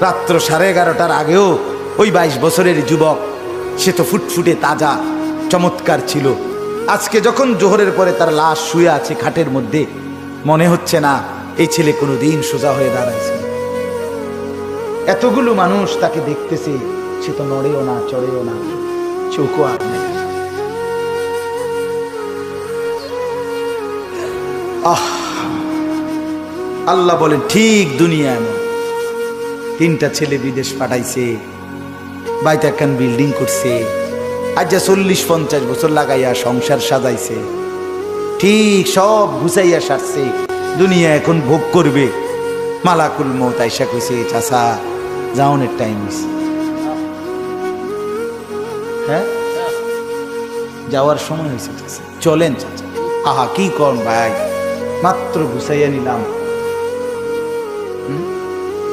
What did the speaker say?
রাত্র 11:30টার আগেও ওই 22 বছরের যুবক, সে তো ফুটফুটে তাজা চমৎকার ছিল। আজকে যখন জোহরের পরে তার লাশ শুয়ে আছে খাটের মধ্যে, মনে হচ্ছে না এই ছেলে কোনোদিন সোজা হয়ে দাঁড়াইছে। এতগুলো মানুষ তাকে দেখতেছে, সে তো নড়েও না, চড়েও না, চোখও আর নেই। আল্লাহ বলেন ঠিক দুনিয়া এমন। 3টা ছেলে বিদেশ পাঠাইছে, বাইতে একখান বিল্ডিং করছে, আজ যা 40-50 বছর লাগাইয়া সংসার সাজাইছে, ঠিক সব গুছাইয়া সারছে। দুনিয়া এখন ভোগ করবে। মালাকুল মউত আইসা কইছে, চাচা যাওনের টাইম হইছে। হ্যাঁ, যাওয়ার সময় হয়েছে, চলেন চাচা। আহা কি কর ভাই, মাত্র গুছাইয়া নিলাম,